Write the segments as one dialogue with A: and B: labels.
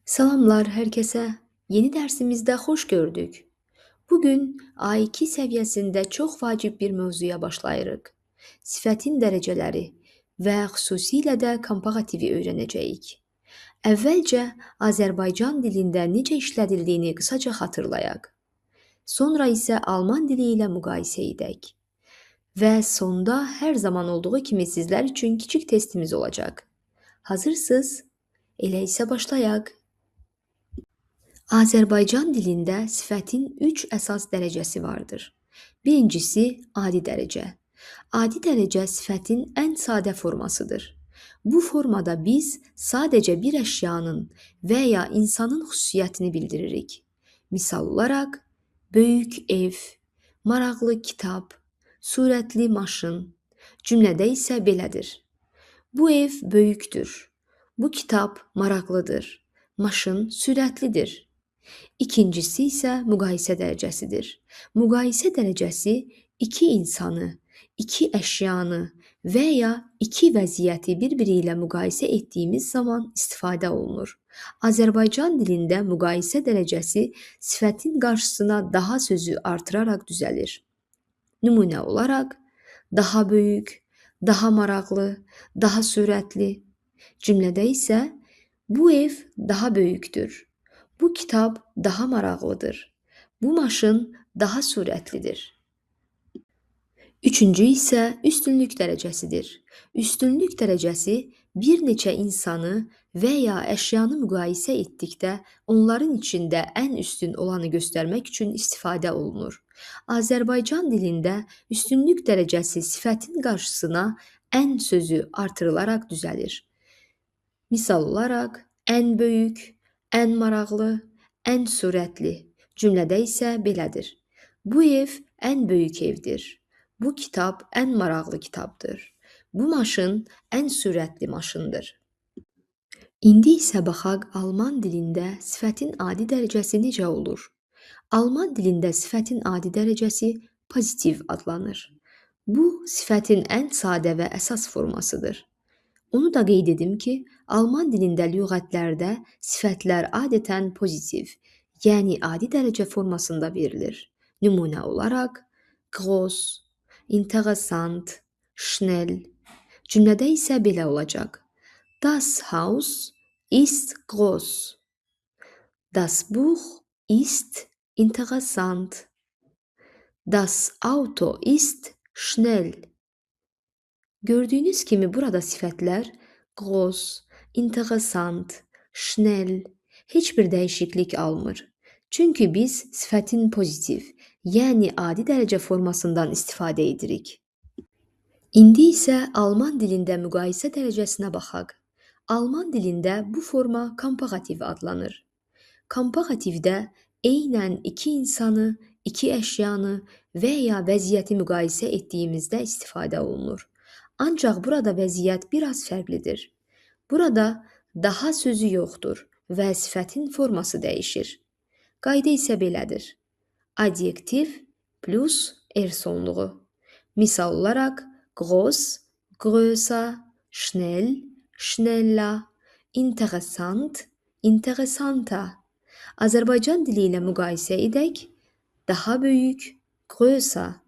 A: Salamlar hər kəsə. Yeni dərsimizdə xoş gördük. Bugün A2 səviyyəsində çox vacib bir mövzuya başlayırıq. Sifətin dərəcələri və xüsusilə də komparativi öyrənəcəyik. Əvvəlcə Azərbaycan dilində necə işlədildiyini qısaca xatırlayaq. Sonra isə Alman dili ilə müqayisə edək. Və sonda hər zaman olduğu kimi sizlər üçün kiçik testimiz olacaq. Hazırsınız? Elə isə başlayaq. Azərbaycan dilində sifətin 3 əsas dərəcəsi vardır. Birincisi adi dərəcə. Adi dərəcə sifətin ən sadə formasıdır. Bu formada biz sadəcə bir əşyanın və ya insanın xüsusiyyətini bildiririk. Misal olaraq, böyük ev, maraqlı kitab, surətli maşın. Cümlədə isə belədir. Bu ev böyükdür. Bu kitab maraqlıdır. Maşın sürətlidir. İkincisi isə müqayisə dərəcəsidir. Müqayisə dərəcəsi iki insanı, iki əşyanı və ya iki vəziyyəti bir-biri ilə müqayisə etdiyimiz zaman istifadə olunur. Azərbaycan dilində müqayisə dərəcəsi sifətin qarşısına daha sözü artıraraq düzəlir. Nümunə olaraq, daha böyük, daha maraqlı, daha sürətli. Cümlədə isə bu ev daha böyükdür. Bu kitab daha maraqlıdır. Bu maşın daha sürətlidir. Üçüncü isə üstünlük dərəcəsidir. Üstünlük dərəcəsi bir neçə insanı və ya əşyanı müqayisə etdikdə onların içində ən üstün olanı göstərmək üçün istifadə olunur. Azərbaycan dilində üstünlük dərəcəsi sifətin qarşısına ən sözü artırılaraq düzəlir. Misal olaraq, ən böyük, ən maraqlı, ən sürətli. Cümlədə isə belədir. Bu ev ən böyük evdir. Bu kitab ən maraqlı kitabdır. Bu maşın ən sürətli maşındır. İndi isə baxaq Alman dilində sifətin adi dərəcəsi necə olur? Alman dilində sifətin adi dərəcəsi pozitiv adlanır. Bu, sifətin ən sadə və əsas formasıdır. Onu da qeyd edim ki, Alman dilində lüğətlərdə sifətlər adətən pozitiv, yəni adi dərəcə formasında verilir. Nümunə olaraq, groß, interessant, schnell. Cümlədə isə belə olacaq. Das Haus ist groß. Das Buch ist interessant. Das Auto ist schnell. Gördüyünüz kimi burada sifətlər groß, interessant, schnell heç bir dəyişiklik almır. Çünki biz sifətin pozitiv, yəni adi dərəcə formasından istifadə edirik. İndi isə Alman dilində müqayisə dərəcəsinə baxaq. Alman dilində bu forma komparativ adlanır. Komparativdə eynən iki insanı, iki əşyanı və ya vəziyyəti müqayisə etdiyimizdə istifadə olunur. Ancaq burada vəziyyət biraz fərqlidir. Burada daha sözü yoxdur və sifətin forması dəyişir. Qayda isə belədir. Adjektiv plus er sonluğu. Misal olaraq, groß, größer, schnell, schneller, interessant, interessanter. Azərbaycan dili ilə müqayisə edək. Daha böyük, größer,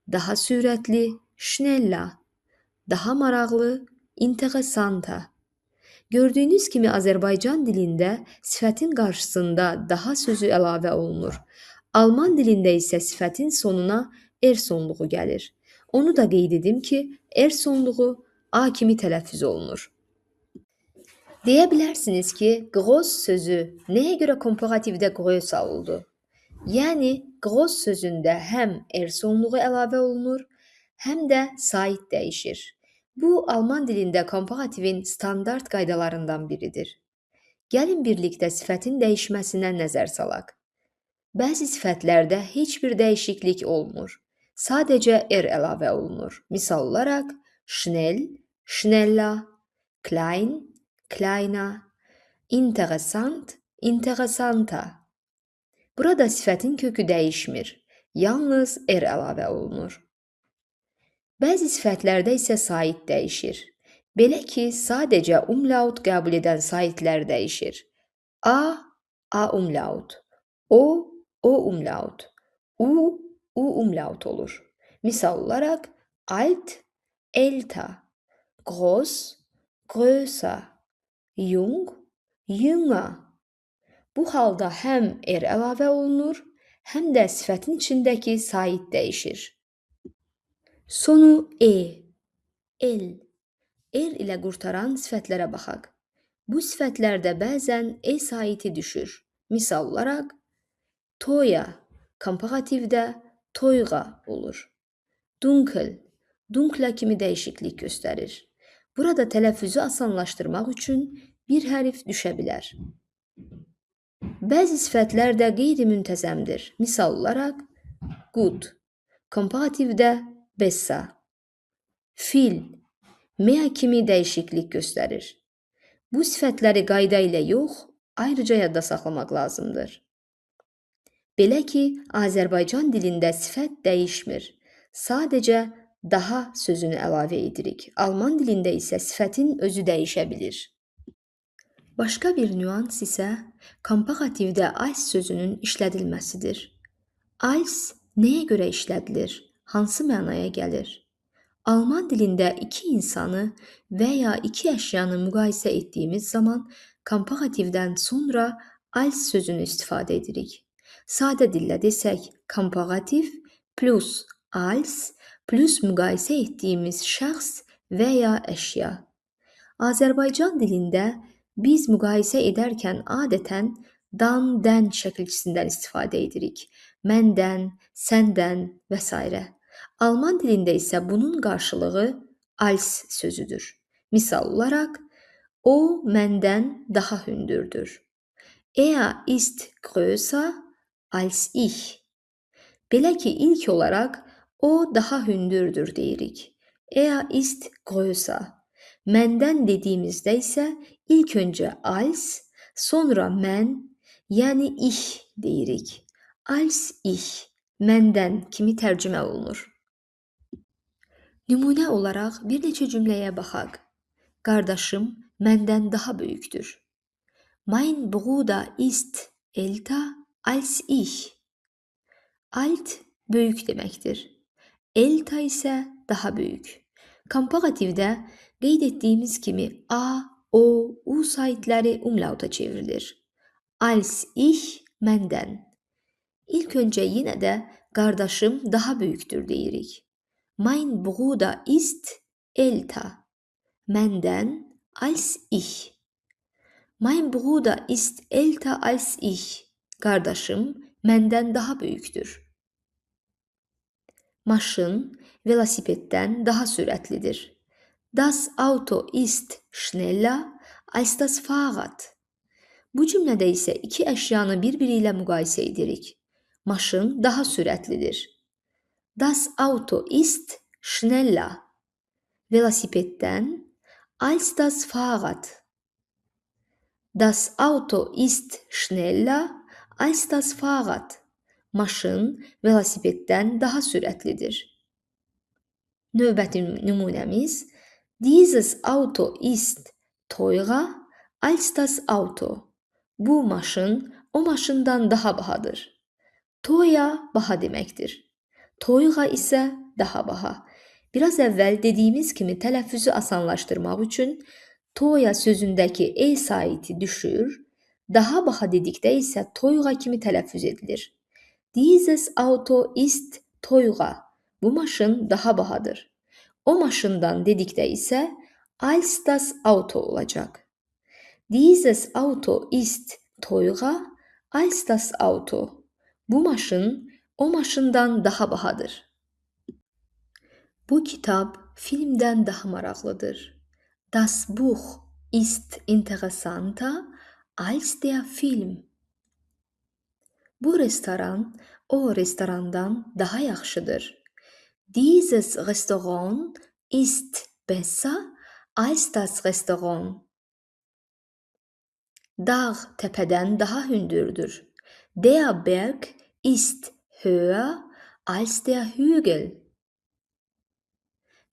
A: daha sürətli, schneller. Daha maraqlı, interessanta. Gördüyünüz kimi Azərbaycan dilində sifətin qarşısında daha sözü əlavə olunur. Alman dilində isə sifətin sonuna er sonluğu gəlir. Onu da qeyd edim ki, er sonluğu A kimi tələffüz olunur. Deyə bilərsiniz ki, groß sözü nəyə görə komparativdə größer oldu? Yəni, groß sözündə həm er sonluğu əlavə olunur, həm də sait dəyişir. Bu, Alman dilində komparativin standart qaydalarından biridir. Gəlin birlikdə sifətin dəyişməsinə nəzər salaq. Bəzi sifətlərdə heç bir dəyişiklik olmur. Sadəcə er əlavə olunur. Misal olaraq, schnell, schneller, klein, kleiner, interessant, interessanter. Burada sifətin kökü dəyişmir. Yalnız er əlavə olunur. Bəzi sifətlərdə isə sait dəyişir. Belə ki, sadəcə umlaut qəbul edən saitlər dəyişir. A, A umlaut. O umlaut. U umlaut olur. Misal olarak alt, älter, groß, größer, jung, jünger. Bu halda həm əlavə olunur, həm də sifətin içindəki sait dəyişir. Sonu el. El ilə qurtaran sifətlərə baxaq. Bu sifətlərdə bəzən saiti düşür. Misal olaraq, toya komparativdə toyğa olur. Dunkla kimi dəyişiklik göstərir. Burada tələffüzü asanlaşdırmaq üçün bir hərf düşə bilər. Bəzi sifətlər də qeyri-müntəzəmdir. Misal olaraq, gut, komparativdə besser, fil, mea kimi dəyişiklik göstərir. Bu sifətləri qayda ilə yox, ayrıca yadda saxlamaq lazımdır. Belə ki, Azərbaycan dilində sifət dəyişmir. Sadəcə daha sözünü əlavə edirik. Alman dilində isə sifətin özü dəyişə bilir. Başqa bir nüans isə komparativdə als sözünün işlədilməsidir. Als nəyə görə işlədilir? Hansı mənaya gəlir? Alman dilində iki insanı və ya iki əşyanı müqayisə etdiyimiz zaman komparativdən sonra als sözünü istifadə edirik. Sadə dillə desək, komparativ plus als plus müqayisə etdiyimiz şəxs və ya əşya. Azərbaycan dilində biz müqayisə edərkən adətən dan-dən şəkilçisindən istifadə edirik. Məndən, səndən və s. Alman dilində isə bunun qarşılığı als sözüdür. Misal olaraq, o məndən daha hündürdür. Er ist größer als ich. Belə ki, ilk olaraq o daha hündürdür deyirik. Er ist größer. Məndən dediyimizdə isə ilk öncə als, sonra mən, yəni ich deyirik. Als ich, məndən kimi tərcümə olunur. Nümunə olaraq bir neçə cümləyə baxaq. Qardaşım məndən daha böyükdür. Mein Bruder ist älter als ich. Alt böyük deməkdir. Älter isə daha böyük. Komparativdə qeyd etdiyimiz kimi a, o, u saitləri umlauta çevrilir. Als ich, məndən. İlk öncə yenə də qardaşım daha böyükdür deyirik. Mein Bruder ist älter. Məndən als ich. Mein Bruder ist älter als ich. Qardaşım məndən daha böyükdür. Maşın velosipeddən daha sürətlidir. Das Auto ist schneller als das Fahrrad. Bu cümlədə isə iki əşyanı bir-biri ilə müqayisə edirik. Maşın daha sürətlidir. Das Auto ist schneller. Velosipeddən als das Fahrrad. Das Auto ist schneller als das Fahrrad. Maşın velosipeddən daha sürətlidir. Növbəti nümunəmiz Dieses Auto ist teurer als das Auto. Bu maşın o maşından daha bahadır. Toya baha deməkdir. Toyğa isə daha baha. Biraz əvvəl dediyimiz kimi tələffüzü asanlaşdırmaq üçün toya sözündəki saiti düşür, daha baha dedikdə isə toyğa kimi tələffüz edilir. Dieses Auto ist teurer. Bu maşın daha bahadır. O maşından dedikdə isə als das Auto olacaq. Dieses Auto ist teurer als das Auto. Bu maşın o maşından daha bahadır. Bu kitab filmdən daha maraqlıdır. Das Buch ist interessanter als der Film. Bu restoran o restorandan daha yaxşıdır. Dieses Restaurant ist besser als das Restaurant. Dağ təpədən daha hündürdür. Der Berg ist höher als der Hügel.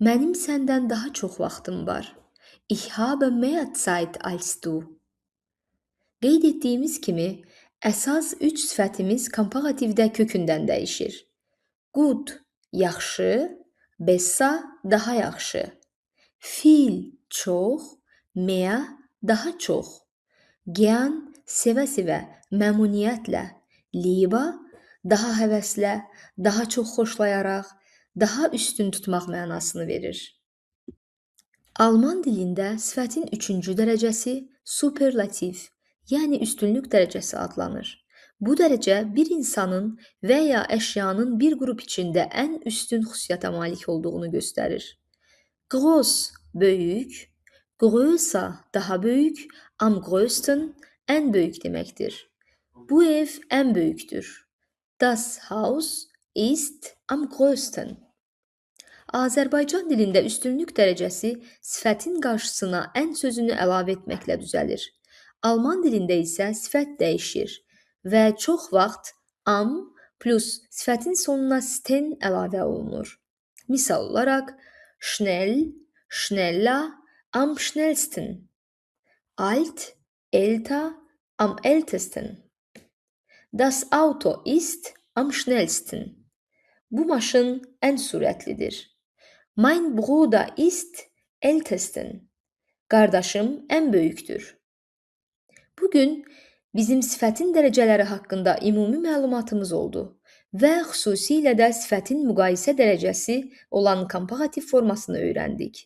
A: Mənim səndən daha çox vaxtım var. Ich habe mehr Zeit als du. Qeyd etdiyimiz kimi, əsas üç sifətimiz komparativdə kökündən dəyişir. Good yaxşı, besser daha yaxşı, viel çox, mehr daha çox, gern sevə-sevə, məmnuniyyətlə, lieber daha həvəslə, daha çox xoşlayaraq, daha üstün tutmaq mənasını verir. Alman dilində sifətin üçüncü dərəcəsi superlativ, yəni üstünlük dərəcəsi adlanır. Bu dərəcə bir insanın və ya əşyanın bir qrup içində ən üstün xüsusiyyətə malik olduğunu göstərir. Groß böyük, größer daha böyük, am größten ən böyük deməkdir. Bu ev ən böyükdür. Das Haus ist am größten. Azərbaycan dilində üstünlük dərəcəsi sifətin qarşısına ən sözünü əlavə etməklə düzəlir. Alman dilində isə sifət dəyişir və çox vaxt am plus sifətin sonuna sten əlavə olunur. Misal olaraq, schnell, schneller, am schnellsten. Alt, älter, am ältesten. Das Auto ist am schnellsten. Bu maşın ən sürətlidir. Mein Bruder ist ältesten. Qardaşım ən böyükdür. Bugün bizim sifətin dərəcələri haqqında ümumi məlumatımız oldu və xüsusilə də sifətin müqayisə dərəcəsi olan komparativ formasını öyrəndik.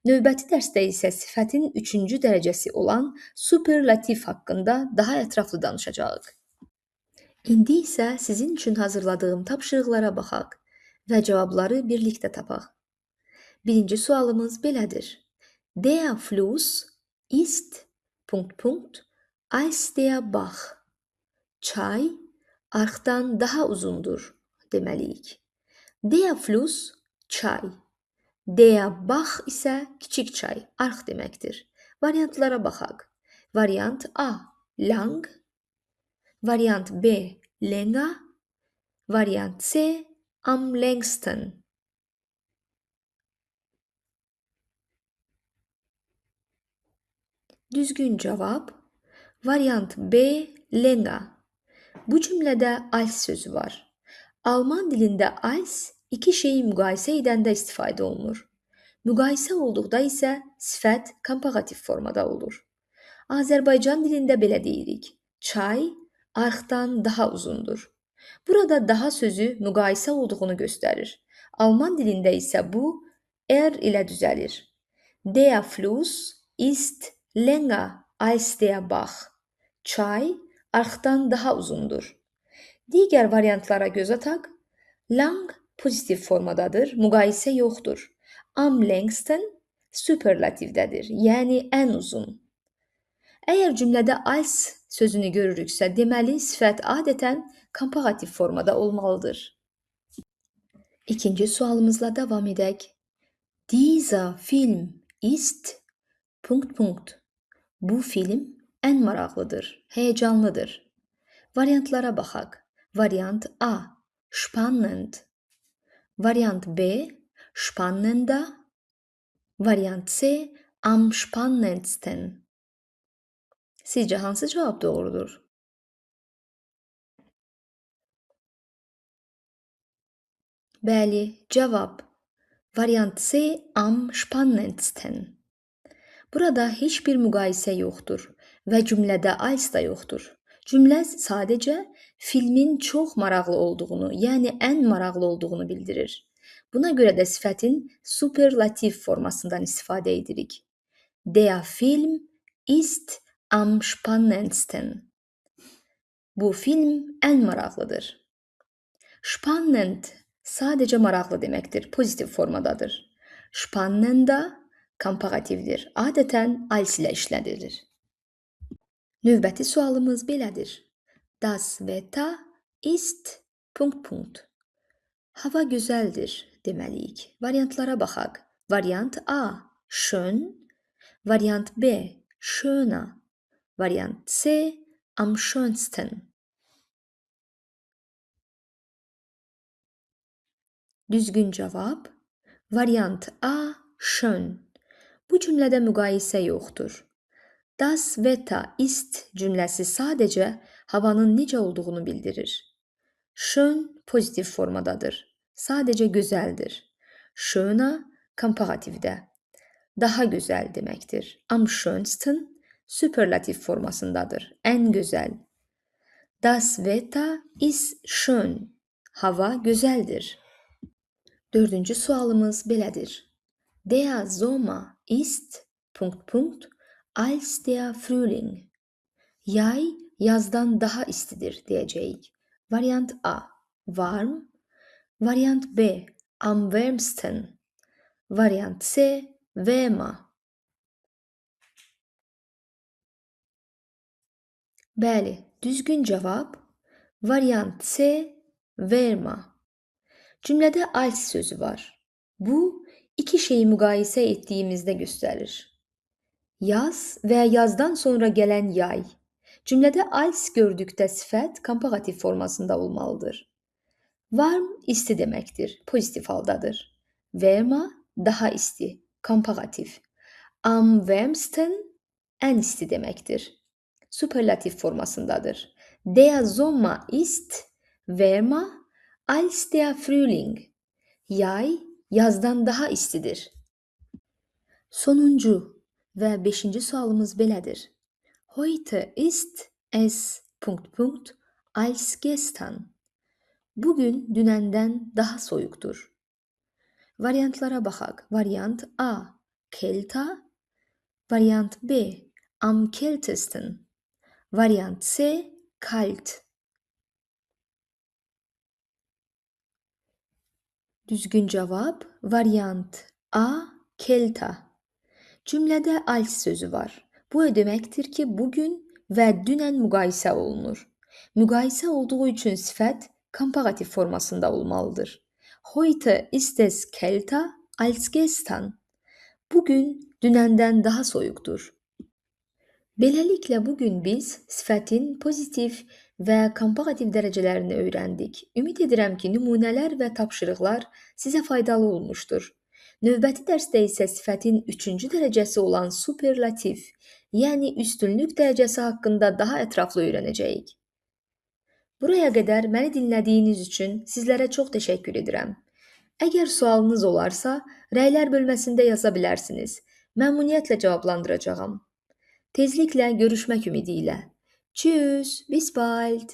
A: Növbəti dərsdə isə sifətin üçüncü dərəcəsi olan superlativ haqqında daha ətraflı danışacağıq. İndi isə sizin üçün hazırladığım tapşırıqlara baxaq və cavabları birlikdə tapaq. Birinci sualımız belədir. Der Fluss ist ... als der Bach. Çay arxdan daha uzundur deməliyik. Der Fluss çay. Der Bach isə kiçik çay, arx deməkdir. Variantlara baxaq. Variant A. Lang. Variant B. Länger. Variant C. Am längsten. Düzgün cavab variant B. Länger. Bu cümlədə als sözü var. Alman dilində als iki şeyi müqayisə edəndə istifadə olunur. Müqayisə olduqda isə sifət komparativ formada olur. Azərbaycan dilində belə deyirik. Çay arxdan daha uzundur. Burada daha sözü müqayisə olduğunu göstərir. Alman dilində isə bu ilə düzəlir. Der Fluss ist länger als der Bach. Çay arxdan daha uzundur. Digər variantlara göz ataq. Lang pozitiv formadadır, müqayisə yoxdur. Am längsten superlativdədir, yəni ən uzun. Əgər cümlədə als sözünü görürüksə, deməli sifət adətən komparativ formada olmalıdır. İkinci sualımızla davam edək. Dieser Film ist ... Bu film ən maraqlıdır, həyəcanlıdır. Variantlara baxaq. Variant A. Spannend. Variant B. Spannender. Variant C. Am spannendsten. Sizcə hansı cavab doğrudur? Bəli, cavab. Variant C. Am spannendsten. Burada heç bir müqayisə yoxdur və cümlədə als da yoxdur. Cümlə sadəcə filmin çox maraqlı olduğunu, yəni ən maraqlı olduğunu bildirir. Buna görə də sifətin superlativ formasından istifadə edirik. Der Film ist am spannendsten. Bu film ən maraqlıdır. Spannend sadəcə maraqlı deməkdir, pozitiv formadadır. Spannender komparativdir. Adətən als ilə işlədilir. Növbəti sualımız belədir. Das Wetter ist ... Hava gözəldir deməliyik. Variantlara baxaq. Variant A. Schön. Variant B. Schöner. Variant C. Am schönsten. Düzgün cavab variant A. Schön. Bu cümlədə müqayisə yoxdur. Das Wetter ist cümləsi sadəcə havanın necə olduğunu bildirir. Schön pozitiv formadadır. Sadəcə gözəldir. Schöner komparativdə. Daha gözəl deməkdir. Am schönsten süperlativ formasındadır. Ən gözəl. Das Wetter ist schön. Hava gözəldir. Dördüncü sualımız belədir. Der Sommer ist ... als der Frühling. Yay yazdan daha istidir deyəcəyik. Variant A. Warm. Variant B. Am wärmsten. Variant C. Wärmer. Bəli, düzgün cavab variant C. Wärmer. Cümlədə als sözü var. Bu, iki şeyi müqayisə etdiyimizdə göstərir. Yaz və yazdan sonra gələn yay. Cümlədə als gördükdə sifət komparativ formasında olmalıdır. Warm isti deməkdir, pozitiv haldadır. Wärmer daha isti, komparativ. Am wärmsten ən isti deməkdir. Superlativ formasındadır. Der Sommer ist wärmer als der Frühling. Yay yazdan daha istidir. Sonuncu və 5-ci sualımız belədir. Heute ist es ... als gestern. Bugün dünəndən daha soyuqdur. Variantlara baxaq. Variant A. Kälter. Variant B. Am kältesten. Variant C. Kalt. Düzgün cavab variant A. Kälter. Cümlədə als sözü var. Bu deməkdir ki, bugün və dünən müqayisə olunur. Müqayisə olduğu üçün sifət komparativ formasında olmalıdır. Heute ist es kälter als gestern. Bugün dünəndən daha soyuqdur. Beləliklə bugün biz sifətin pozitiv və komparativ dərəcələrini öyrəndik. Ümid edirəm ki, nümunələr və tapşırıqlar sizə faydalı olmuşdur. Növbəti dərsdə isə sifətin 3-cü dərəcəsi olan superlativ, yəni üstünlük dərəcəsi haqqında daha ətraflı öyrənəcəyik. Buraya qədər məni dinlədiyiniz üçün sizlərə çox təşəkkür edirəm. Əgər sualınız olarsa, rəylər bölməsində yaza bilərsiniz. Məmnuniyyətlə cavablandıracağam. Tezliklə görüşmək ümidi ilə. Tschüss, bis bald.